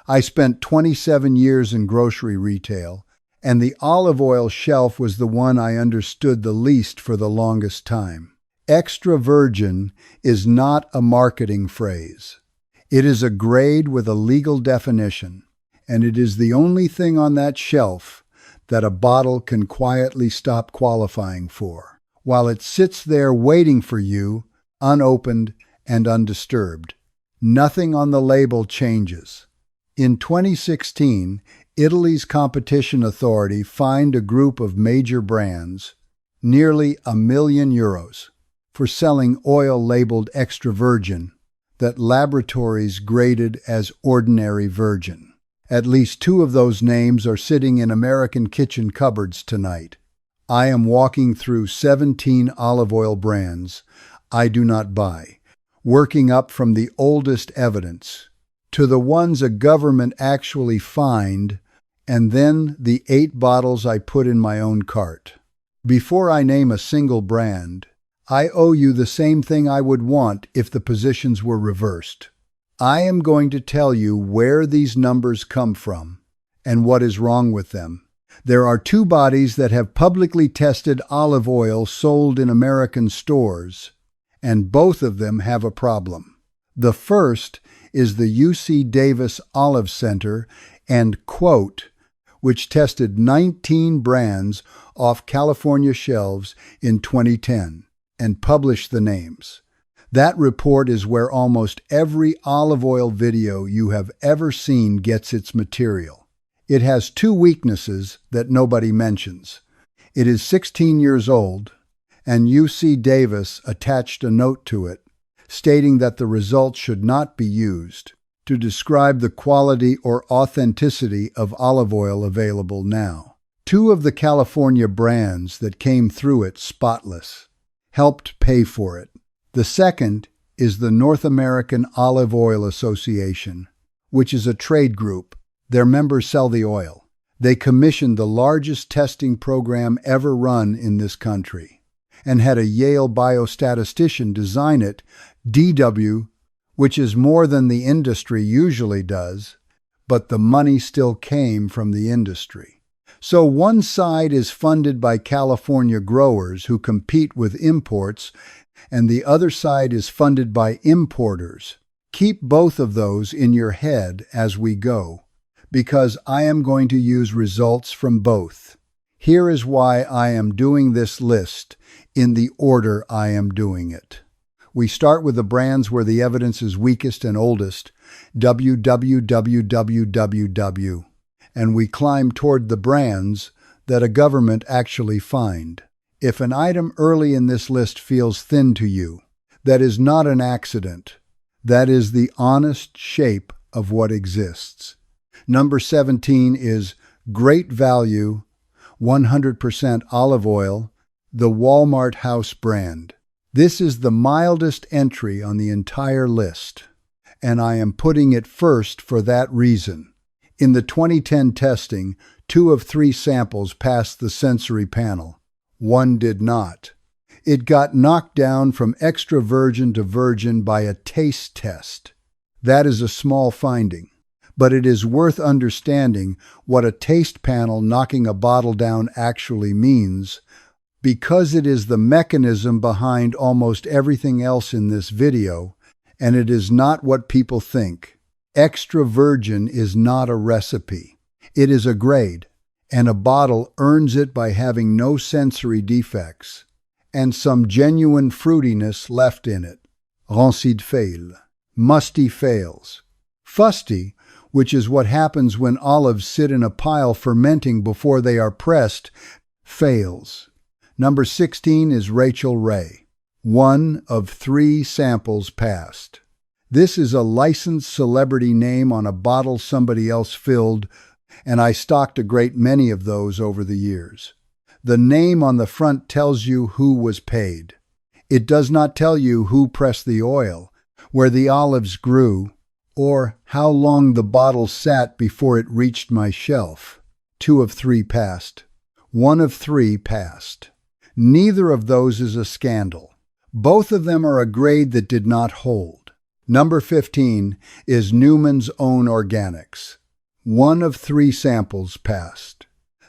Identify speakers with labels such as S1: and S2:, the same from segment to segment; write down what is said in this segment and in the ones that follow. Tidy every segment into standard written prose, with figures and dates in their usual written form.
S1: I spent 27 years in grocery retail, and the olive oil shelf was the one I understood the least for the longest time. Extra virgin is not a marketing phrase. It is a grade with a legal definition, and it is the only thing on that shelf that a bottle can quietly stop qualifying for, while it sits there waiting for you, unopened and undisturbed. Nothing on the label changes. In 2016, Italy's competition authority fined a group of major brands nearly €1 million for selling oil labeled extra virgin that laboratories graded as ordinary virgin. At least 2 of those names are sitting in American kitchen cupboards tonight. I am walking through 17 olive oil brands I do not buy, working up from the oldest evidence to the ones a government actually fined, and then the 8 bottles I put in my own cart. Before I name a single brand, I owe you the same thing I would want if the positions were reversed. I am going to tell you where these numbers come from and what is wrong with them. There are 2 bodies that have publicly tested olive oil sold in American stores, and both of them have a problem. The first is the UC Davis Olive Center and Quote, which tested 19 brands off California shelves in 2010 and published the names. That report is where almost every olive oil video you have ever seen gets its material. It has 2 weaknesses that nobody mentions. It is 16 years old, and UC Davis attached a note to it stating that the results should not be used to describe the quality or authenticity of olive oil available now. 2 of the California brands that came through it spotless helped pay for it. The second is the North American Olive Oil Association, which is a trade group. Their members sell the oil. They commissioned the largest testing program ever run in this country and had a Yale biostatistician design it, DW, which is more than the industry usually does, but the money still came from the industry. So one side is funded by California growers who compete with imports, and the other side is funded by importers. Keep both of those in your head as we go, because I am going to use results from both. Here is why I am doing this list in the order I am doing it. We start with the brands where the evidence is weakest and oldest, www, and we climb toward the brands that a government actually fined. If an item early in this list feels thin to you, that is not an accident. That is the honest shape of what exists. Number 17 is Great Value, 100% olive oil, the Walmart House brand. This is the mildest entry on the entire list, and I am putting it first for that reason. In the 2010 testing, 2 of 3 samples passed the sensory panel. 1 did not. It got knocked down from extra virgin to virgin by a taste test. That is a small finding, but it is worth understanding what a taste panel knocking a bottle down actually means, because it is the mechanism behind almost everything else in this video, and it is not what people think. Extra virgin is not a recipe. It is a grade, and a bottle earns it by having no sensory defects and some genuine fruitiness left in it. Rancid fail. Musty fails. Fusty, which is what happens when olives sit in a pile fermenting before they are pressed, fails. Number 16 is Rachel Ray. 1 of 3 samples passed. This is a licensed celebrity name on a bottle somebody else filled, and I stocked a great many of those over the years. The name on the front tells you who was paid. It does not tell you who pressed the oil, where the olives grew, or how long the bottle sat before it reached my shelf. 2 of 3 passed. 1 of 3 passed. Neither of those is a scandal. Both of them are a grade that did not hold. Number 15 is Newman's Own Organics. 1 of 3 samples passed.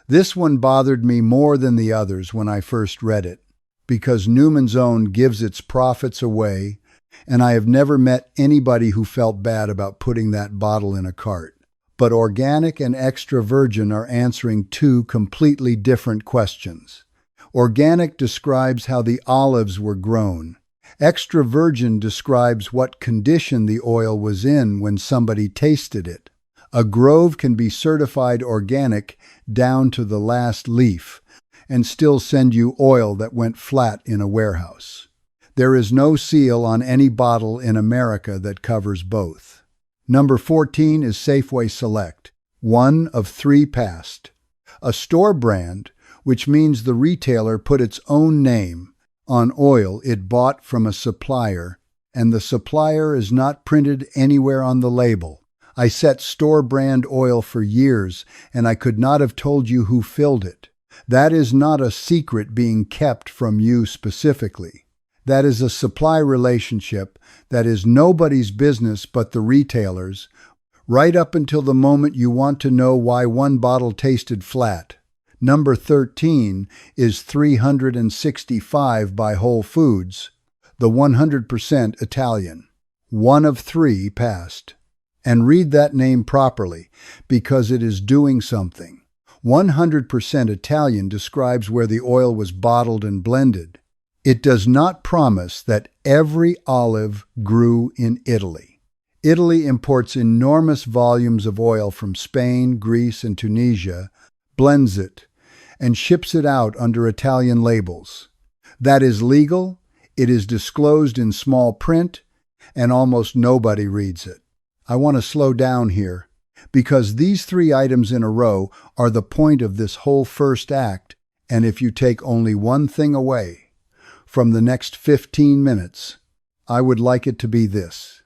S1: This one bothered me more than the others when I first read it, because Newman's Own gives its profits away, and I have never met anybody who felt bad about putting that bottle in a cart. But organic and extra virgin are answering 2 completely different questions. Organic describes how the olives were grown. Extra virgin describes what condition the oil was in when somebody tasted it. A grove can be certified organic down to the last leaf and still send you oil that went flat in a warehouse. There is no seal on any bottle in America that covers both. Number 14 is Safeway Select. 1 of 3 passed. A store brand, which means the retailer put its own name on oil it bought from a supplier, and the supplier is not printed anywhere on the label. I set store brand oil for years, and I could not have told you who filled it. That is not a secret being kept from you specifically. That is a supply relationship that is nobody's business but the retailer's, right up until the moment you want to know why one bottle tasted flat. Number 13 is 365 by Whole Foods, the 100% Italian. 1 of 3 passed. And read that name properly, because it is doing something. 100% Italian describes where the oil was bottled and blended. It does not promise that every olive grew in Italy. Italy imports enormous volumes of oil from Spain, Greece, and Tunisia, blends it, and ships it out under Italian labels. That is legal, it is disclosed in small print, and almost nobody reads it. I want to slow down here, because these 3 items in a row are the point of this whole first act, and if you take only one thing away from the next 15 minutes, I would like it to be this.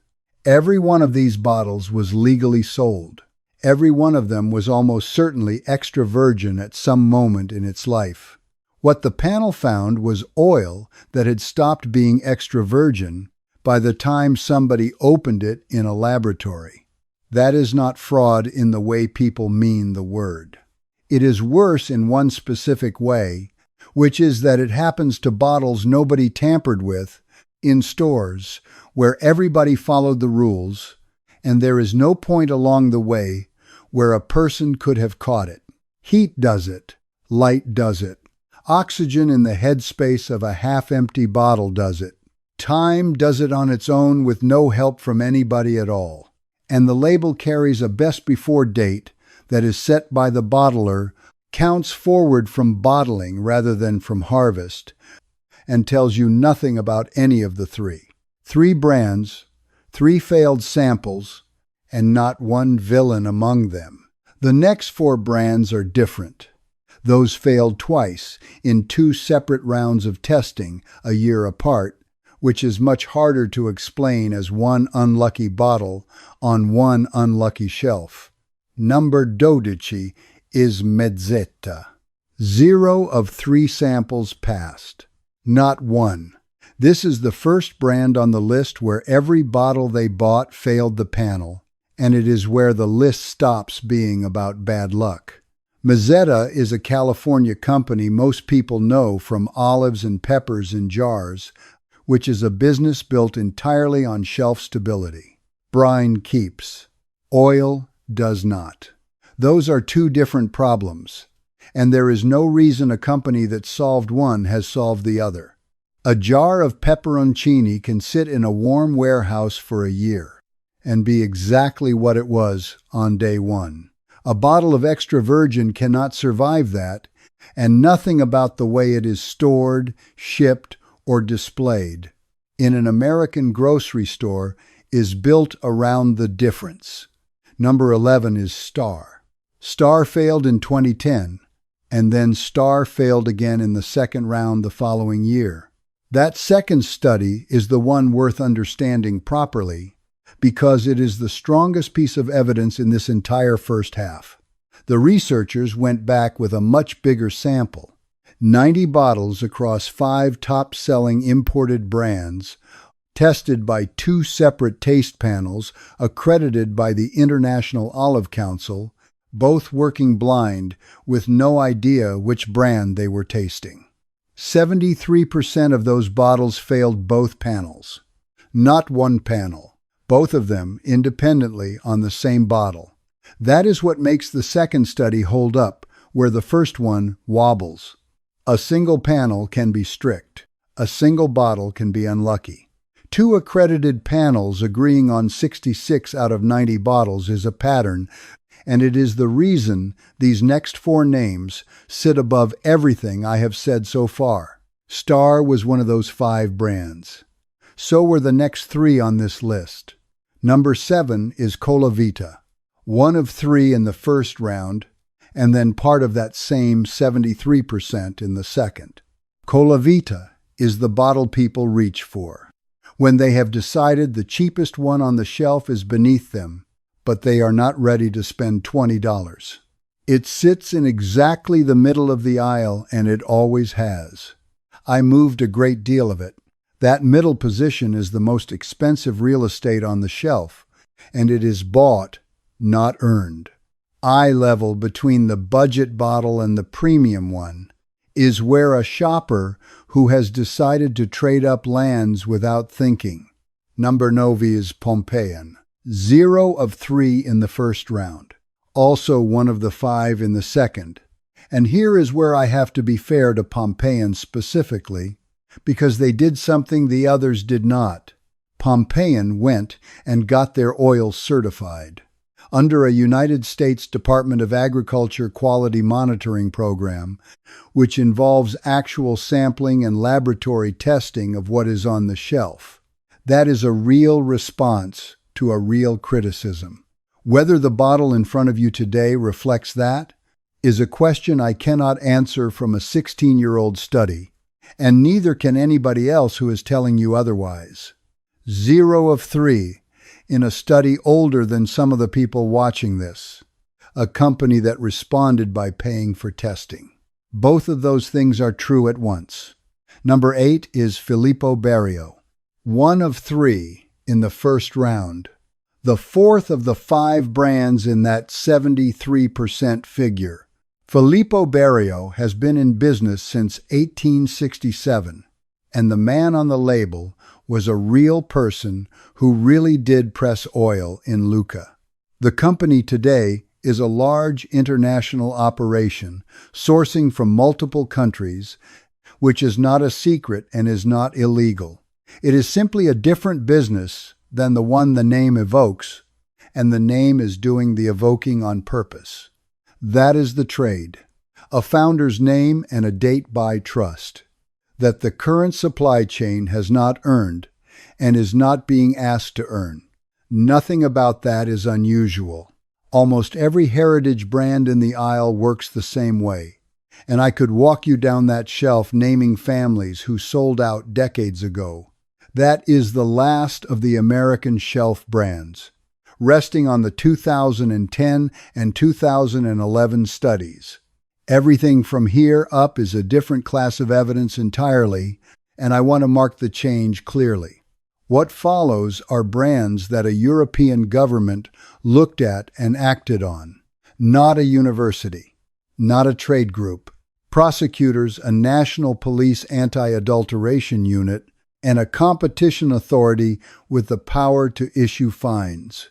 S1: Every one of these bottles was legally sold. Every one of them was almost certainly extra virgin at some moment in its life. What the panel found was oil that had stopped being extra virgin by the time somebody opened it in a laboratory. That is not fraud in the way people mean the word. It is worse in one specific way, which is that it happens to bottles nobody tampered with in stores where everybody followed the rules, and there is no point along the way where a person could have caught it. Heat does it. Light does it. Oxygen in the headspace of a half-empty bottle does it. Time does it on its own with no help from anybody at all. And the label carries a best before date that is set by the bottler, counts forward from bottling rather than from harvest, and tells you nothing about any of the 3. 3 brands, 3 failed samples, and not one villain among them. The next 4 brands are different. Those failed twice in 2 separate rounds of testing a year apart, which is much harder to explain as one unlucky bottle on one unlucky shelf. Number 12 is Mezzetta. 0 of 3 samples passed. Not one. This is the first brand on the list where every bottle they bought failed the panel, and it is where the list stops being about bad luck. Mezzetta is a California company most people know from olives and peppers in jars, which is a business built entirely on shelf stability. Brine keeps. Oil does not. Those are 2 different problems, and there is no reason a company that solved one has solved the other. A jar of pepperoncini can sit in a warm warehouse for a year and be exactly what it was on day 1. A bottle of extra virgin cannot survive that, and nothing about the way it is stored, shipped, or displayed in an American grocery store is built around the difference. Number 11 is Star. Star failed in 2010, and then Star failed again in the second round the following year. That second study is the one worth understanding properly because it is the strongest piece of evidence in this entire first half. The researchers went back with a much bigger sample, 90 bottles across 5 top-selling imported brands, tested by two separate taste panels accredited by the International Olive Council, both working blind with no idea which brand they were tasting. 73% of those bottles failed both panels. Not one panel, both of them independently on the same bottle. That is what makes the second study hold up, where the first one wobbles. A single panel can be strict. A single bottle can be unlucky. Two accredited panels agreeing on 66 out of 90 bottles is a pattern, and it is the reason these next four names sit above everything I have said so far. Star was one of those 5 brands. So were the next 3 on this list. Number 7 is Colavita, one of 3 in the first round, and then part of that same 73% in the second. Colavita is the bottle people reach for when they have decided the cheapest one on the shelf is beneath them, but they are not ready to spend $20. It sits in exactly the middle of the aisle, and it always has. I moved a great deal of it. That middle position is the most expensive real estate on the shelf, and it is bought, not earned. Eye level between the budget bottle and the premium one is where a shopper who has decided to trade up lands without thinking. Number 9 is Pompeian. 0 of 3 in the first round. Also one of the 5 in the second. And here is where I have to be fair to Pompeian specifically, because they did something the others did not. Pompeian went and got their oil certified under a United States Department of Agriculture quality monitoring program, which involves actual sampling and laboratory testing of what is on the shelf. That is a real response to a real criticism. Whether the bottle in front of you today reflects that is a question I cannot answer from a 16-year-old study, and neither can anybody else who is telling you otherwise. 0 of 3 in a study older than some of the people watching this, a company that responded by paying for testing. Both of those things are true at once. Number 8 is Filippo Barrio. 1 of 3 in the first round. The 4th of the 5 brands in that 73% figure. Filippo Barrio has been in business since 1867, and the man on the label was a real person who really did press oil in Lucca. The company today is a large international operation sourcing from multiple countries, which is not a secret and is not illegal. It is simply a different business than the one the name evokes, and the name is doing the evoking on purpose. That is the trade. A founder's name and a date by trust that the current supply chain has not earned and is not being asked to earn. Nothing about that is unusual. Almost every heritage brand in the aisle works the same way, and I could walk you down that shelf naming families who sold out decades ago. That is the last of the American shelf brands, resting on the 2010 and 2011 studies. Everything from here up is a different class of evidence entirely, and I want to mark the change clearly. What follows are brands that a European government looked at and acted on, not a university, not a trade group, prosecutors, a national police anti-adulteration unit, and a competition authority with the power to issue fines.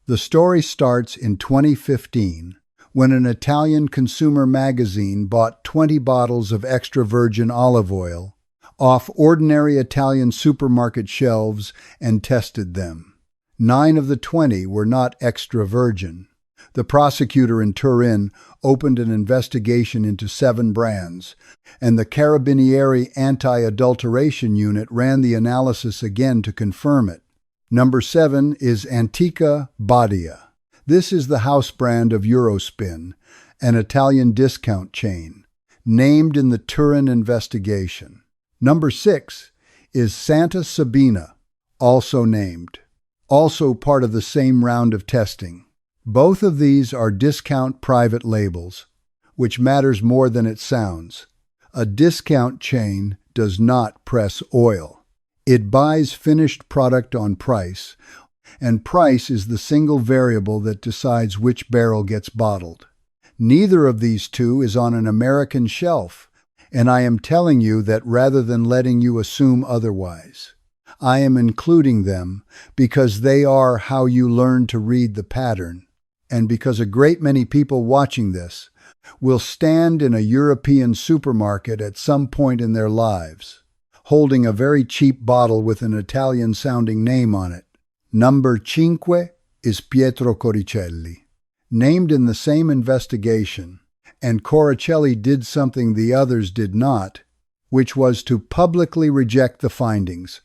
S1: The story starts in 2015, when an Italian consumer magazine bought 20 bottles of extra virgin olive oil off ordinary Italian supermarket shelves and tested them. 9 of the 20 were not extra virgin. The prosecutor in Turin opened an investigation into 7 brands, and the Carabinieri anti-adulteration unit ran the analysis again to confirm it. Number 7 is Antica Badia. This is the house brand of Eurospin, an Italian discount chain, named in the Turin investigation. Number 6 is Santa Sabina, also named, also part of the same round of testing. Both of these are discount private labels, which matters more than it sounds. A discount chain does not press oil. It buys finished product on price, and price is the single variable that decides which barrel gets bottled. Neither of these two is on an American shelf, and I am telling you that rather than letting you assume otherwise. I am including them because they are how you learn to read the pattern, and because a great many people watching this will stand in a European supermarket at some point in their lives, holding a very cheap bottle with an Italian-sounding name on it. Number 5 is Pietro Coricelli. Named in the same investigation, and Coricelli did something the others did not, which was to publicly reject the findings.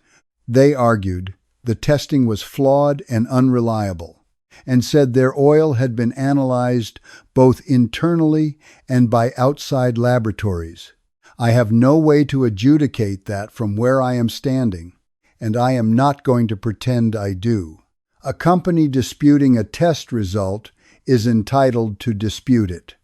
S1: They argued the testing was flawed and unreliable, and said their oil had been analyzed both internally and by outside laboratories. I have no way to adjudicate that from where I am standing, and I am not going to pretend I do. A company disputing a test result is entitled to dispute it.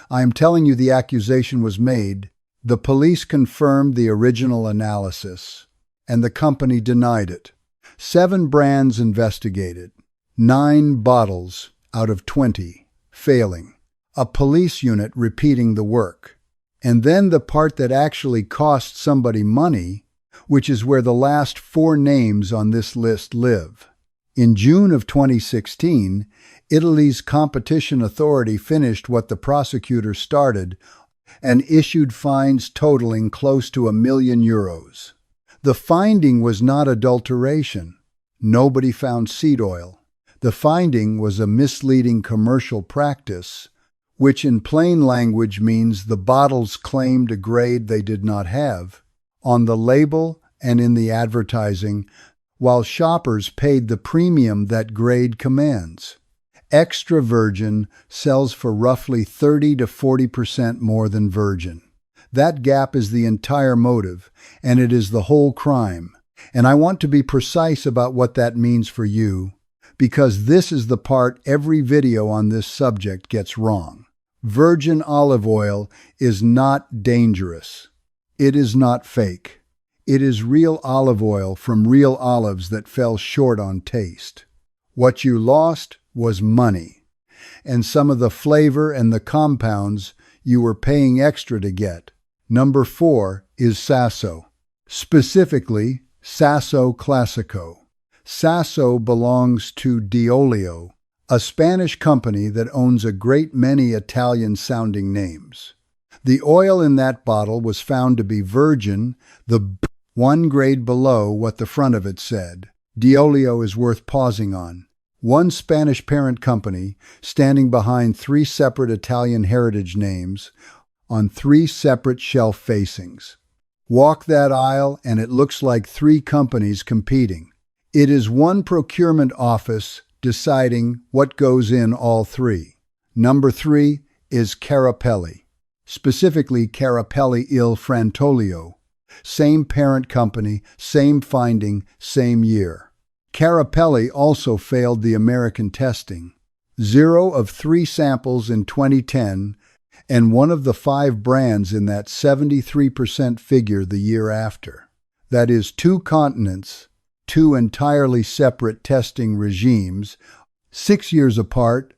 S1: I am telling you the accusation was made. The police confirmed the original analysis, and the company denied it. 7 brands investigated, 9 bottles out of 20 failing, a police unit repeating the work. And then the part that actually cost somebody money, which is where the last 4 names on this list live. In June of 2016, Italy's competition authority finished what the prosecutor started and issued fines totaling close to €1 million. The finding was not adulteration. Nobody found seed oil. The finding was a misleading commercial practice, which in plain language means the bottles claimed a grade they did not have on the label and in the advertising, while shoppers paid the premium that grade commands. Extra virgin sells for roughly 30 to 40% more than virgin. That gap is the entire motive, and it is the whole crime. And I want to be precise about what that means for you, because this is the part every video on this subject gets wrong. Virgin olive oil is not dangerous. It is not fake. It is real olive oil from real olives that fell short on taste. What you lost was money, and some of the flavor and the compounds you were paying extra to get. Number 4 is Sasso, specifically Sasso Classico. Sasso belongs to Diolio, a Spanish company that owns a great many Italian-sounding names. The oil in that bottle was found to be virgin, the 1 grade below what the front of it said. Diolio is worth pausing on. One Spanish parent company standing behind 3 separate Italian heritage names on 3 separate shelf facings. Walk that aisle and it looks like 3 companies competing. It is one procurement office deciding what goes in all 3. Number 3 is Carapelli, specifically Carapelli Il Frantolio. Same parent company, same finding, same year. Carapelli also failed the American testing. 0 of 3 samples in 2010, and one of the 5 brands in that 73% figure the year after. That is 2 continents, 2 entirely separate testing regimes, 6 years apart,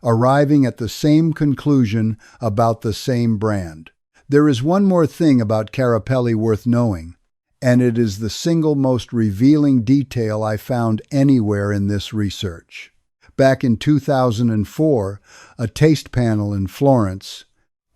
S1: arriving at the same conclusion about the same brand. There is one more thing about Carapelli worth knowing, and it is the single most revealing detail I found anywhere in this research. Back in 2004, a taste panel in Florence,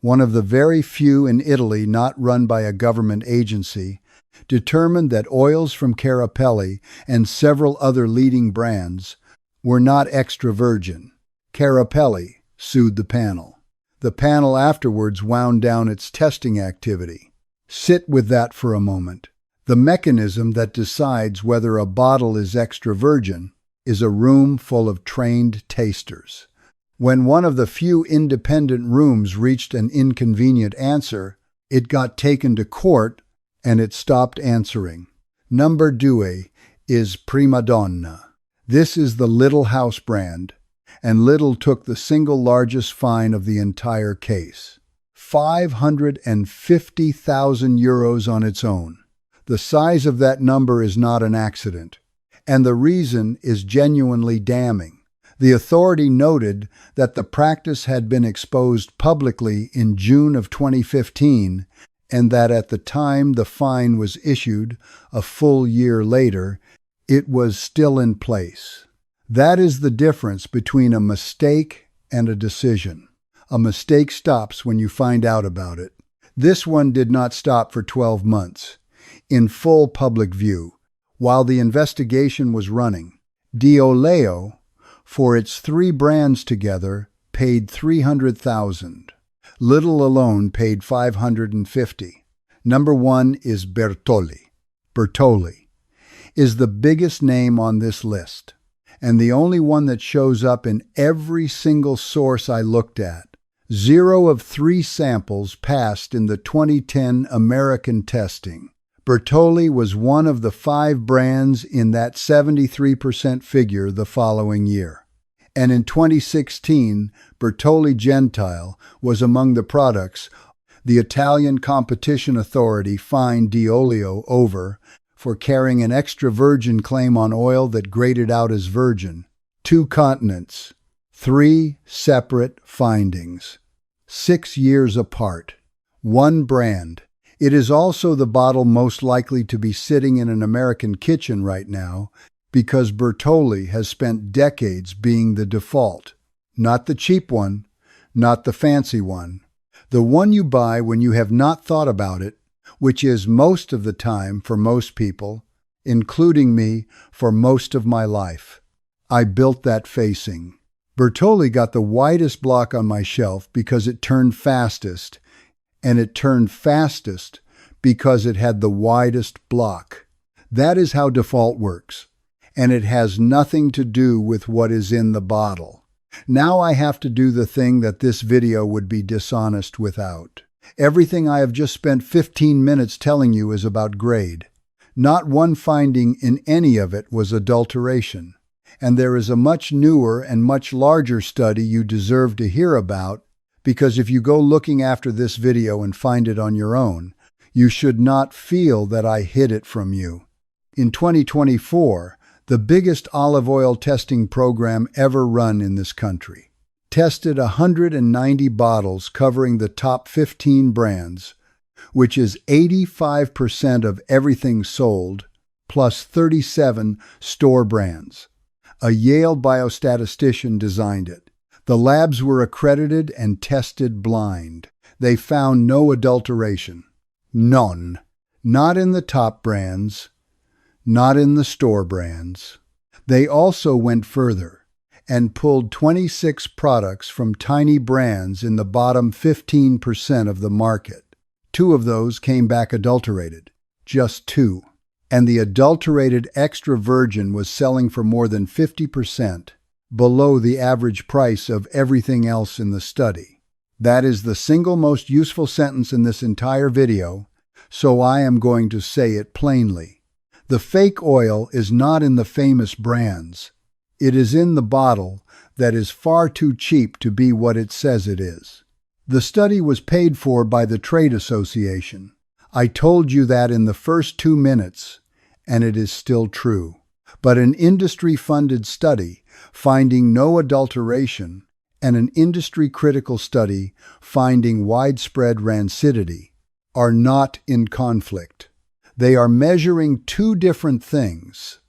S1: one of the very few in Italy not run by a government agency, determined that oils from Carapelli and several other leading brands were not extra virgin. Carapelli sued the panel. The panel afterwards wound down its testing activity. Sit with that for a moment. The mechanism that decides whether a bottle is extra virgin is a room full of trained tasters. When one of the few independent rooms reached an inconvenient answer, it got taken to court and it stopped answering. Number 2 is Prima Donna. This is the Little house brand, and Little took the single largest fine of the entire case. €550,000 on its own. The size of that number is not an accident, and the reason is genuinely damning. The authority noted that the practice had been exposed publicly in June of 2015, and that at the time the fine was issued, a full year later, it was still in place. That is the difference between a mistake and a decision. A mistake stops when you find out about it. This one did not stop for 12 months, in full public view, while the investigation was running. Dioleo, for its 3 brands together, paid $300,000. Little alone paid $550,000. Number 1 is Bertolli. Bertolli is the biggest name on this list, and the only one that shows up in every single source I looked at. 0 of 3 samples passed in the 2010 American testing. Bertolli was one of the 5 brands in that 73% figure the following year. And in 2016, Bertolli Gentile was among the products the Italian Competition Authority fined Dioleo over for carrying an extra virgin claim on oil that graded out as virgin. 2 continents, 3 separate findings, 6 years apart, 1 brand. It is also the bottle most likely to be sitting in an American kitchen right now because Bertolli has spent decades being the default. Not the cheap one, not the fancy one. The one you buy when you have not thought about it, which is most of the time for most people, including me for most of my life. I built that facing. Bertolli got the widest block on my shelf because it turned fastest, and it turned fastest because it had the widest block. That is how default works, and it has nothing to do with what is in the bottle. Now I have to do the thing that this video would be dishonest without. Everything I have just spent 15 minutes telling you is about grade. Not one finding in any of it was adulteration. And there is a much newer and much larger study you deserve to hear about, because if you go looking after this video and find it on your own, you should not feel that I hid it from you. In 2024, the biggest olive oil testing program ever run in this country tested 190 bottles covering the top 15 brands, which is 85% of everything sold, plus 37 store brands. A Yale biostatistician designed it. The labs were accredited and tested blind. They found no adulteration. None. Not in the top brands, not in the store brands. They also went further and pulled 26 products from tiny brands in the bottom 15% of the market. 2 of those came back adulterated. Just 2. And the adulterated extra virgin was selling for more than 50% below the average price of everything else in the study. That is the single most useful sentence in this entire video, so I am going to say it plainly. The fake oil is not in the famous brands. It is in the bottle that is far too cheap to be what it says it is. The study was paid for by the trade association. I told you that in the first 2 minutes, and it is still true. But an industry-funded study finding no adulteration and an industry-critical study finding widespread rancidity are not in conflict. They are measuring 2 different things,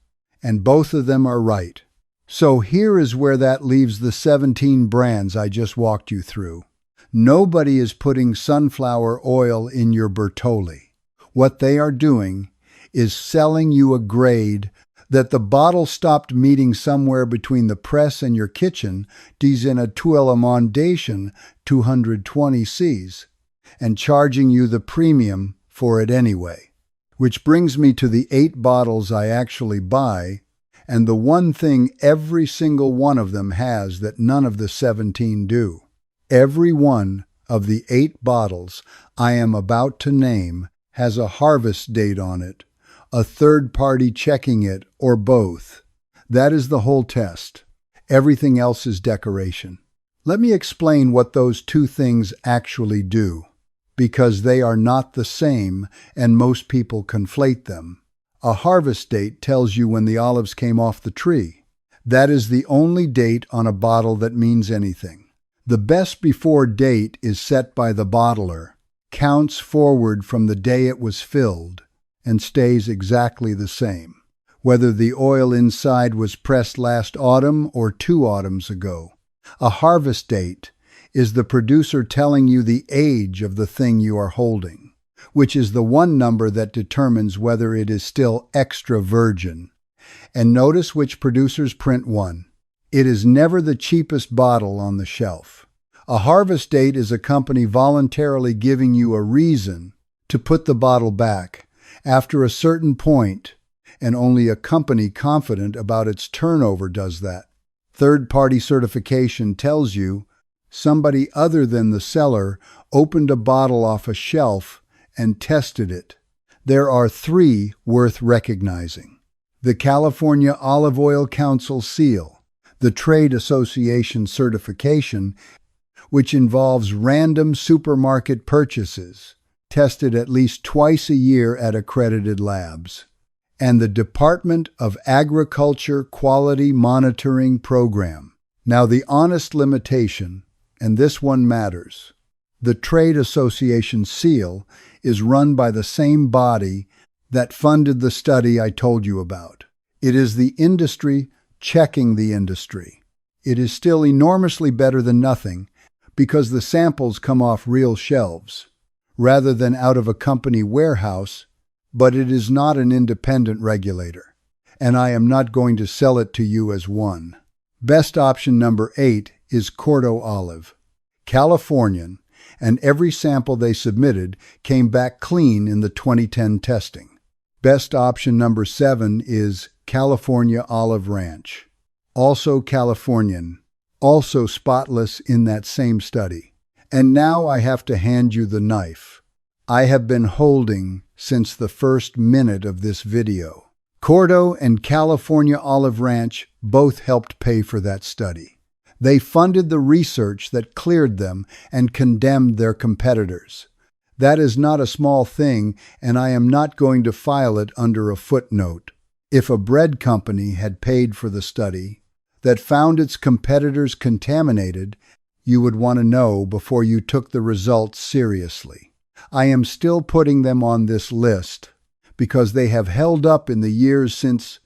S1: and both of them are right. So here is where that leaves the 17 brands I just walked you through. Nobody is putting sunflower oil in your Bertolli. What they are doing is selling you a grade that the bottle stopped meeting somewhere between the press and your kitchen, dies in a tuelamondation 220 Cs, and charging you the premium for it anyway. Which brings me to the 8 bottles I actually buy, and the one thing every single one of them has that none of the 17 do. Every one of the 8 bottles I am about to name has a harvest date on it, a third party checking it, or both. That is the whole test. Everything else is decoration. Let me explain what those 2 things actually do, because they are not the same and most people conflate them. A harvest date tells you when the olives came off the tree. That is the only date on a bottle that means anything. The best before date is set by the bottler, counts forward from the day it was filled, and stays exactly the same, whether the oil inside was pressed last autumn or 2 autumns ago. A harvest date is the producer telling you the age of the thing you are holding, which is the one number that determines whether it is still extra virgin. And notice which producers print one. It is never the cheapest bottle on the shelf. A harvest date is a company voluntarily giving you a reason to put the bottle back after a certain point, and only a company confident about its turnover does that. Third-party certification tells you somebody other than the seller opened a bottle off a shelf and tested it. There are 3 worth recognizing: the California Olive Oil Council seal, the Trade Association certification, which involves random supermarket purchases, tested at least twice a year at accredited labs, and the Department of Agriculture Quality Monitoring Program. Now the honest limitation, and this one matters. The Trade Association seal is run by the same body that funded the study I told you about. It is the industry checking the industry. It is still enormously better than nothing because the samples come off real shelves, rather than out of a company warehouse, but it is not an independent regulator, and I am not going to sell it to you as one. Best option number 8 is Cordo Olive, Californian, and every sample they submitted came back clean in the 2010 testing. Best option number 7 is California Olive Ranch, also Californian, also spotless in that same study. And now I have to hand you the knife I have been holding since the first minute of this video. Cordo and California Olive Ranch both helped pay for that study. They funded the research that cleared them and condemned their competitors. That is not a small thing, and I am not going to file it under a footnote. If a bread company had paid for the study that found its competitors contaminated, you would want to know before you took the results seriously. I am still putting them on this list because they have held up in the years since,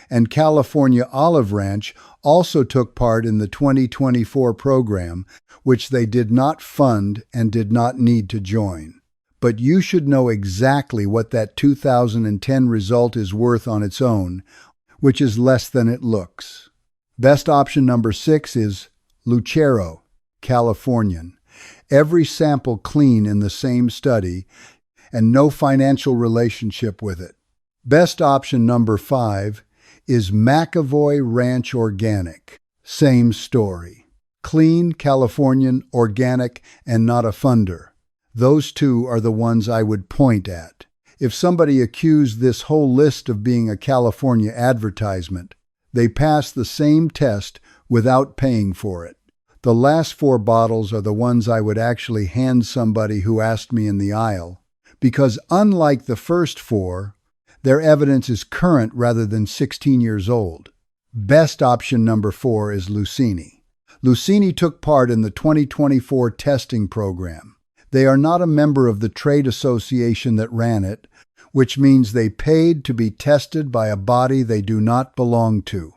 S1: and California Olive Ranch also took part in the 2024 program, which they did not fund and did not need to join. But you should know exactly what that 2010 result is worth on its own, which is less than it looks. Best option number 6 is Lucero, Californian. Every sample clean in the same study and no financial relationship with it. Best option number 5 is McAvoy Ranch Organic. Same story. Clean, Californian, organic, and not a funder. Those 2 are the ones I would point at. If somebody accused this whole list of being a California advertisement, they passed the same test without paying for it. The last 4 bottles are the ones I would actually hand somebody who asked me in the aisle, because unlike the first 4, their evidence is current rather than 16 years old. Best option number 4 is Lucini. Lucini took part in the 2024 testing program. They are not a member of the trade association that ran it, which means they paid to be tested by a body they do not belong to.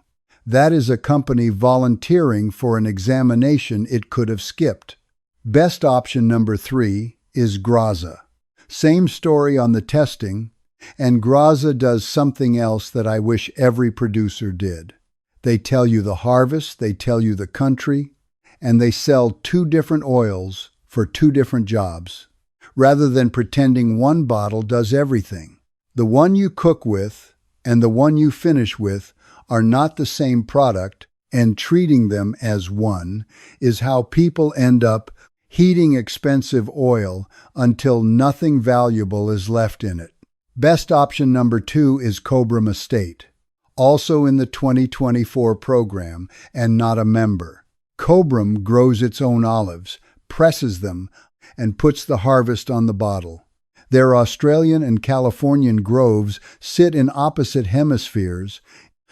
S1: That is a company volunteering for an examination it could have skipped. Best option number 3 is Graza. Same story on the testing, and Graza does something else that I wish every producer did. They tell you the harvest, they tell you the country, and they sell 2 different oils for 2 different jobs, rather than pretending one bottle does everything. The one you cook with and the one you finish with are not the same product, and treating them as one is how people end up heating expensive oil until nothing valuable is left in it. Best option number 2 is Cobram Estate, also in the 2024 program and not a member. Cobram grows its own olives, presses them, and puts the harvest on the bottle. Their Australian and Californian groves sit in opposite hemispheres,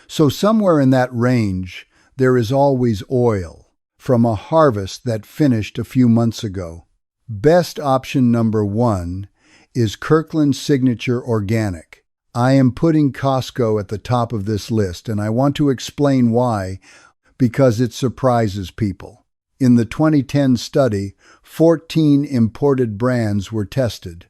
S1: so somewhere in that range there is always oil from a harvest that finished a few months ago. Best option number 1 is Kirkland Signature Organic. I am putting Costco at the top of this list, and I want to explain why, because it surprises people. In the 2010 study, 14 imported brands were tested.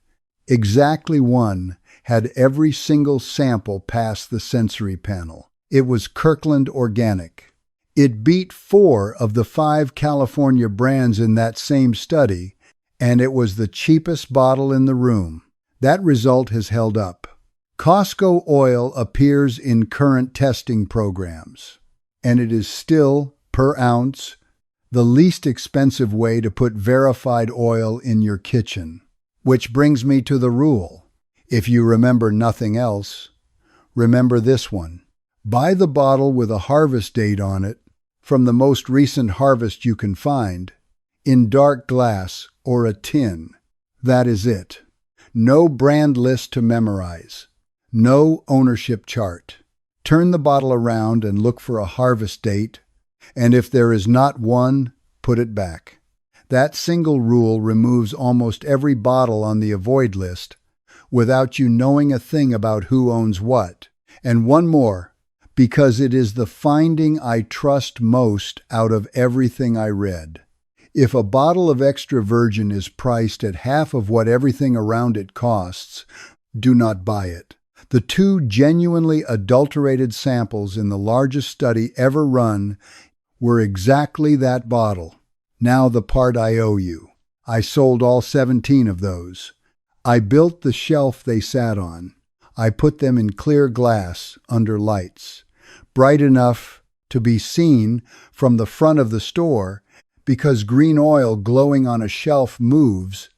S1: Exactly one had every single sample pass the sensory panel. It was Kirkland Organic. It beat 4 of the 5 California brands in that same study, and it was the cheapest bottle in the room. That result has held up. Costco oil appears in current testing programs, and it is still, per ounce, the least expensive way to put verified oil in your kitchen. Which brings me to the rule. If you remember nothing else, remember this one. Buy the bottle with a harvest date on it from the most recent harvest you can find, in dark glass or a tin. That is it. No brand list to memorize. No ownership chart. Turn the bottle around and look for a harvest date, and if there is not one, put it back. That single rule removes almost every bottle on the avoid list without you knowing a thing about who owns what. And one more, because it is the finding I trust most out of everything I read. If a bottle of extra virgin is priced at half of what everything around it costs, do not buy it. The 2 genuinely adulterated samples in the largest study ever run were exactly that bottle. Now the part I owe you. I sold all 17 of those. I built the shelf they sat on. I put them in clear glass under lights, bright enough to be seen from the front of the store, because green oil glowing on a shelf moves,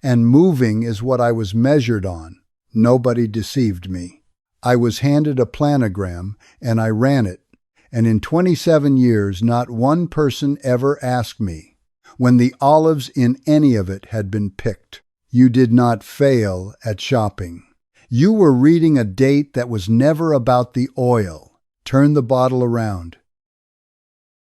S1: and moving is what I was measured on. Nobody deceived me. I was handed a planogram, and I ran it. And in 27 years, not one person ever asked me when the olives in any of it had been picked. You did not fail at shopping. You were reading a date that was never about the oil. Turn the bottle around.